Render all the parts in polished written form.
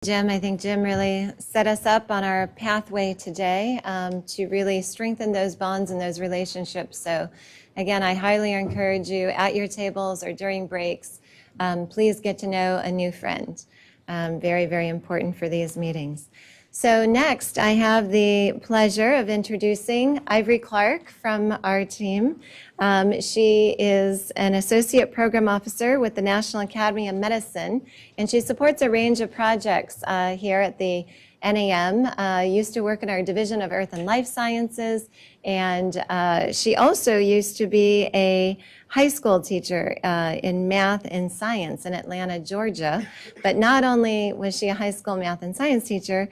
Jim. I think Jim really set us up on our pathway today to really strengthen those bonds and those relationships. So again, I highly encourage you at your tables or during breaks, please get to know a new friend. Very, very important for these meetings. So next, I have the pleasure of introducing Ivory Clarke from our team. She is an associate program officer with the National Academy of Medicine, and she supports a range of projects here at the NAM. Used to work in our Division of Earth and Life Sciences, and she also used to be a high school teacher in math and science in Atlanta, Georgia. But not only was she a high school math and science teacher,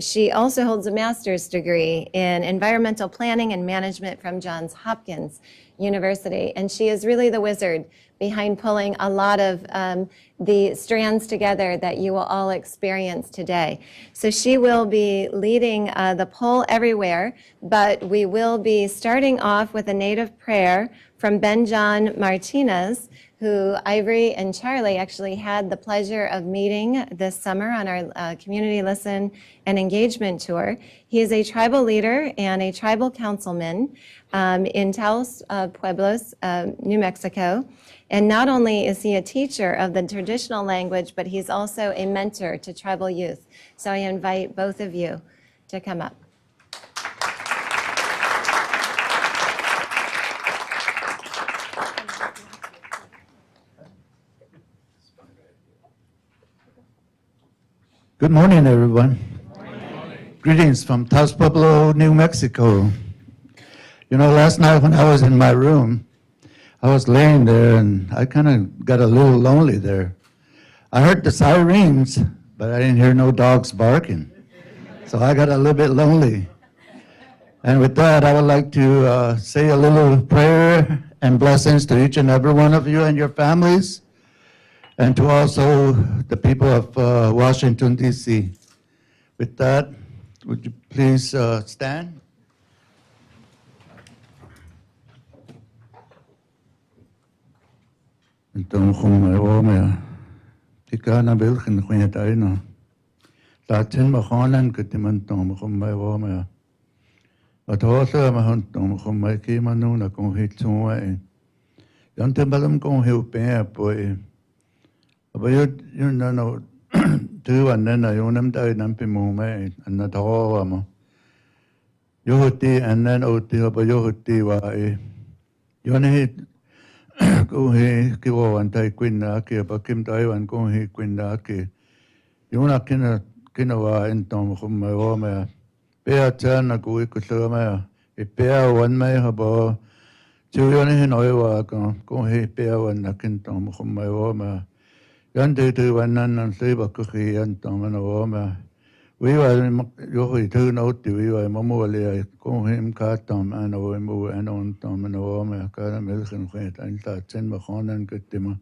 she also holds a master's degree in environmental planning and management from Johns Hopkins University. And she is really the wizard behind pulling a lot of the strands together that you will all experience today. So she will be leading the Pull Everywhere, but we will be starting off with a native prayer from Ben John Martinez, who Ivory and Charlie actually had the pleasure of meeting this summer on our Community Listen and Engagement Tour. He is a tribal leader and a tribal councilman in Taos, Pueblo, New Mexico. And not only is he a teacher of the traditional language, but he's also a mentor to tribal youth. So I invite both of you to come up. Good morning, everyone. Good morning. Greetings from Taos, Pueblo, New Mexico. You know, last night when I was in my room, I was laying there and I kind of got a little lonely there. I heard the sirens, but I didn't hear no dogs barking. So I got a little bit lonely. And with that, I would like to say a little prayer and blessings to each and every one of you and your families, and to also the people of Washington, D.C. With that, would you please stand? Então, como eu me fica na bilken quinta aí não. Latin mahanan que te mantam como eu me. A tosa mahantam como aqui manuna com hitsun aí. Então balam com hiu pé pois. Aber you know tu anna yunam dai nam pe mu me anna thawa ma. Yohti anna oti ba yohti wa e. Yone ko he ki wa wan tai kwinna ke ba kim tai wan ko he kwinna ke. Yuna kina wa entom khum ma wa me. Pe atana ko ku so ma e pe wan me ha ba. Chu yone he noi wa ko he pe wan na kintom khum ma wa me. Yan tuวันนั้นนั่นซื้อบักก็คือยันตองมันว่ามาวิวายกให้ถือโน้ตวิวายมั่วเลยก็เห็นขาตองมันว่ามั่วอันนั้นตองมันว่ามาการไม่ได้ขึ้นเขตอันตัดเส้นบักขอนั้นก็ติมา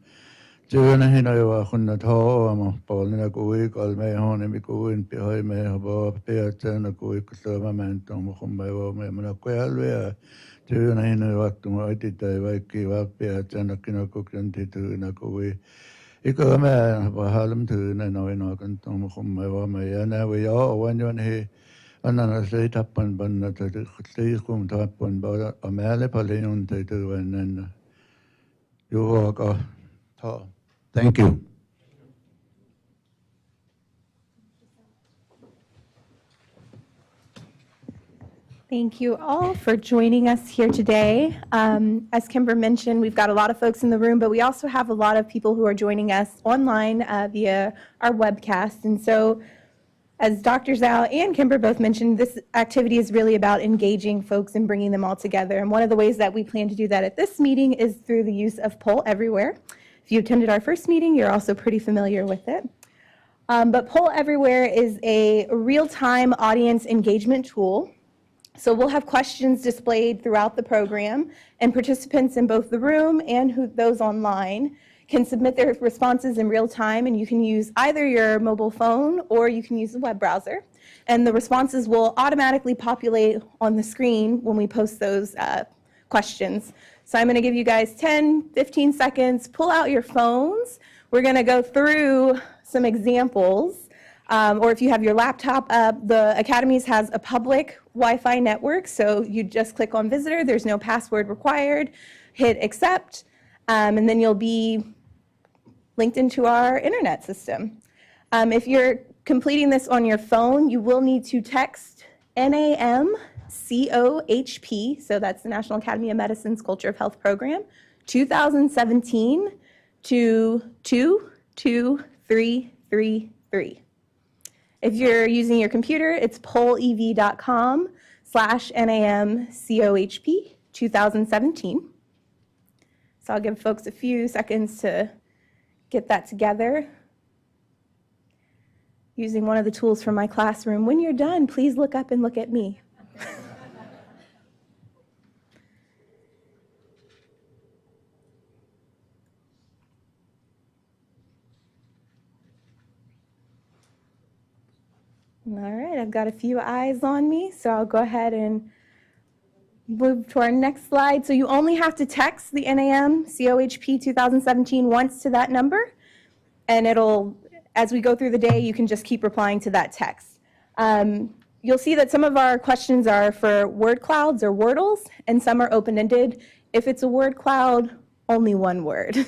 เจอนะเห็นอะไรว่าคนน่ะท้อมาปอลนี่ก็วิ่งก็ไม่ห้องนี่ไม่ก็วิ่งไปให้ไม่บ่ไปเจอนะก็วิ่งก็เสือมาแม่นตองมันคงไม่ว่ามันก็แย่เลยเจอนะเห็นว่าตัวไอ้ที่ใจไว้กี่ว่าไปเจอนะกินก็กินที่ถือนะก็วิ่งอีกก็แม่ว่าหาลมถือในน้อยๆกันต้องมาคุมไม่ว่าไม่ยันนะวิยาวันยันเฮอันนั้นใช้ทับปันปันนะจะใช้คุมทับปันบ่าวแม่เลยพอเลยนุ่นถือวันนั้นนะอยู่ก็ท้อ Thank you. Thank you all for joining us here today. As Kimber mentioned, we've got a lot of folks in the room, but we also have a lot of people who are joining us online via our webcast. And so, as Dr. Zhao and Kimber both mentioned, this activity is really about engaging folks and bringing them all together. And one of the ways that we plan to do that at this meeting is through the use of Pull Everywhere. If you attended our first meeting, you're also pretty familiar with it. But Pull Everywhere is a real-time audience engagement tool. So we'll have questions displayed throughout the program, and participants in both the room and those online can submit their responses in real time, and you can use either your mobile phone or you can use the web browser. And the responses will automatically populate on the screen when we post those questions. So I'm going to give you guys 10, 15 seconds. Pull out your phones. We're going to go through some examples Or if you have your laptop up, the Academies has a public Wi-Fi network, so you just click on visitor, there's no password required, hit accept, and then you'll be linked into our internet system. If you're completing this on your phone, you will need to text NAMCOHP, so that's the National Academy of Medicine's Culture of Health Program, 2017 to 22333. If you're using your computer, it's pollev.com/NAMCOHP 2017. So I'll give folks a few seconds to get that together using one of the tools from my classroom. When you're done, please look up and look at me. All right, I've got a few eyes on me, so I'll go ahead and move to our next slide. So you only have to text the NAMCOHP 2017 once to that number, and it'll, as we go through the day, you can just keep replying to that text. You'll see that some of our questions are for word clouds or wordles, and some are open-ended. If it's a word cloud, only one word.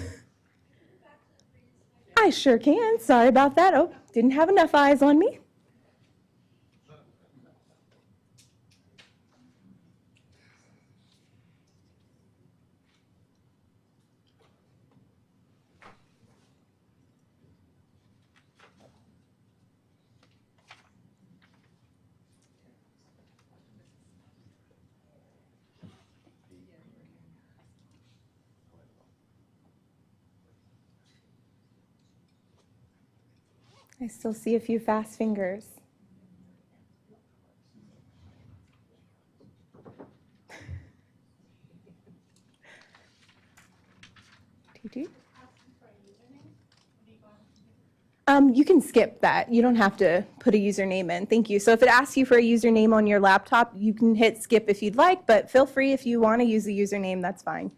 I sure can. Sorry about that. Oh, didn't have enough eyes on me. I still see a few fast fingers. You can skip that. You don't have to put a username in. Thank you. So if it asks you for a username on your laptop, you can hit skip if you'd like, but feel free if you want to use the username, that's fine.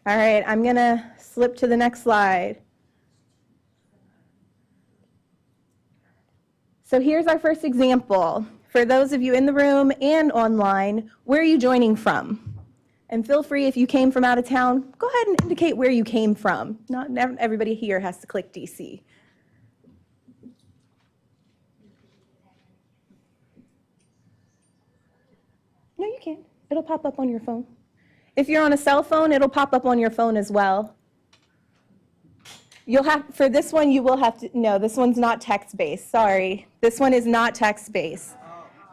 All right, I'm going to slip to the next slide. So here's our first example. For those of you in the room and online, where are you joining from? And feel free, if you came from out of town, go ahead and indicate where you came from. Not everybody here has to click DC. No, you can't. It'll pop up on your phone. If you're on a cell phone, it'll pop up on your phone as well. You'll have, for this one, you will have to, no, this one's not text-based, sorry. This one is not text-based.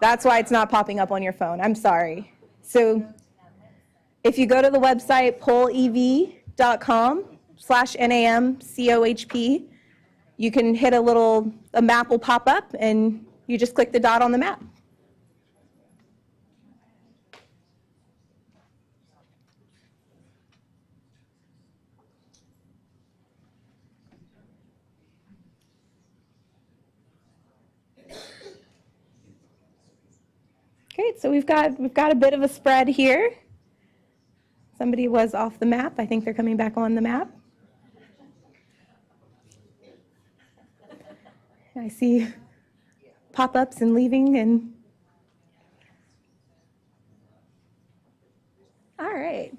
That's why it's not popping up on your phone, I'm sorry. So if you go to the website pollev.com/NAMCOHP, you can hit a map will pop up and you just click the dot on the map. Great, so we've got a bit of a spread here. Somebody was off the map. I think they're coming back on the map. I see pop-ups and leaving and all right.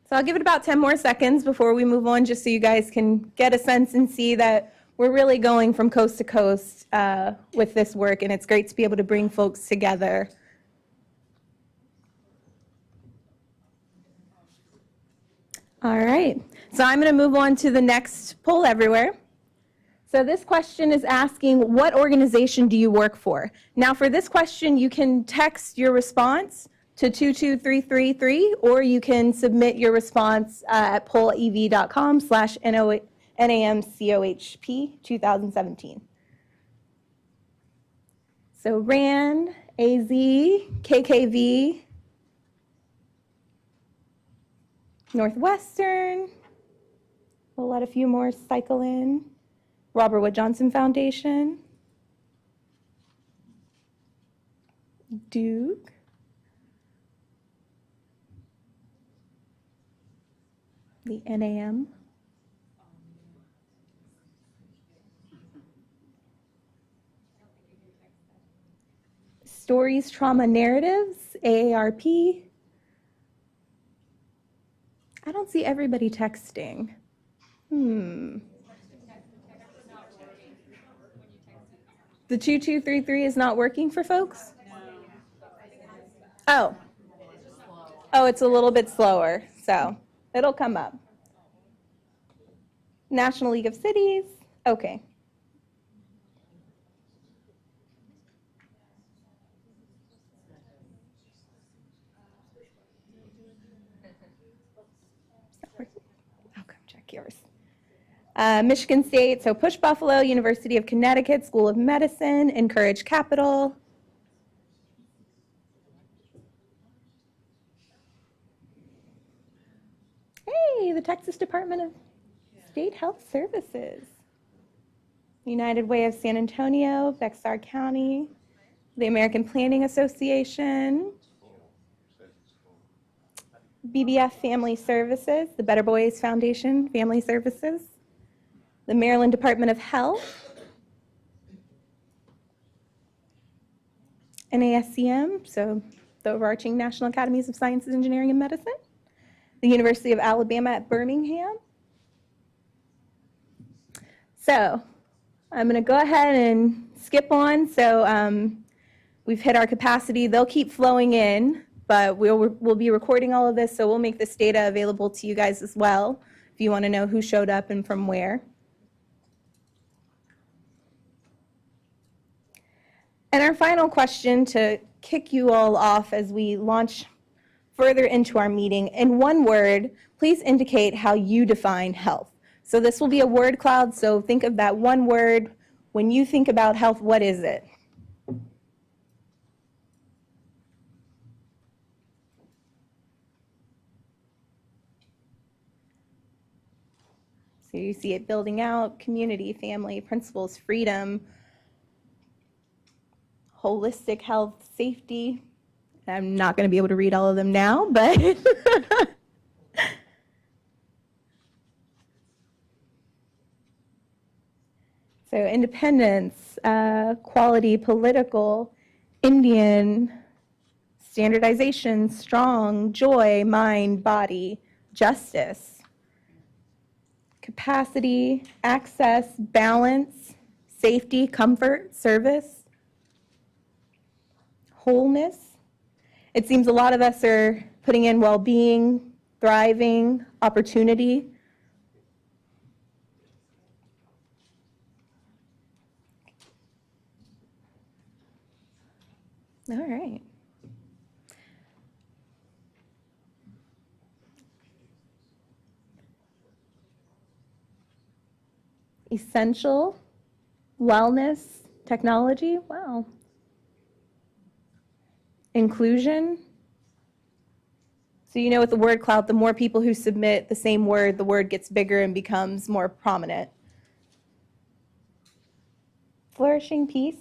So I'll give it about 10 more seconds before we move on, just so you guys can get a sense and see that we're really going from coast to coast with this work, and it's great to be able to bring folks together. All right, so I'm going to move on to the next poll everywhere. So this question is asking, what organization do you work for? Now for this question, you can text your response to 22333, or you can submit your response at pollev.com/NAMCOHP 2017. So RAND, AZ, KKV, Northwestern, we'll let a few more cycle in. Robert Wood Johnson Foundation, Duke, the NAM, Stories, Trauma Narratives, AARP. I don't see everybody texting. The 2233 is not working for folks? Oh. Oh, it's a little bit slower, so it'll come up. National League of Cities, okay. I'll come check yours. Michigan State, so Push Buffalo, University of Connecticut, School of Medicine, Encourage Capital. Hey, the Texas Department of State Health Services. United Way of San Antonio, Bexar County, the American Planning Association, BBF Family Services, the Better Boys Foundation Family Services, the Maryland Department of Health, NASCM, so the overarching National Academies of Sciences, Engineering, and Medicine, the University of Alabama at Birmingham. So I'm going to go ahead and skip on. So we've hit our capacity. They'll keep flowing in, but we'll be recording all of this, so we'll make this data available to you guys as well if you want to know who showed up and from where. And our final question to kick you all off as we launch further into our meeting, in one word, please indicate how you define health. So this will be a word cloud, so think of that one word. When you think about health, what is it? So you see it building out, community, family, principles, freedom, holistic health, safety. I'm not going to be able to read all of them now, but so independence, quality, political, Indian, standardization, strong, joy, mind, body, justice, capacity, access, balance, safety, comfort, service, wholeness. It seems a lot of us are putting in well-being, thriving, opportunity. All right. Essential, wellness, technology, wow. Inclusion. So you know with the word cloud, the more people who submit the same word, the word gets bigger and becomes more prominent. Flourishing peace.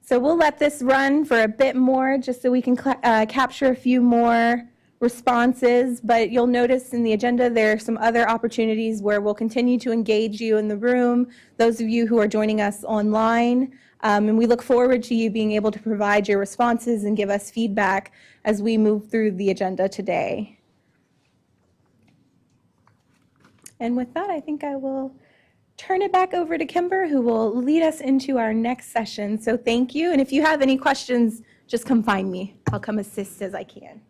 So we'll let this run for a bit more just so we can capture a few more responses, but you'll notice in the agenda there are some other opportunities where we'll continue to engage you in the room, those of you who are joining us online, and we look forward to you being able to provide your responses and give us feedback as we move through the agenda today. And with that, I think I will turn it back over to Kimber, who will lead us into our next session. So thank you, and if you have any questions, just come find me. I'll come assist as I can.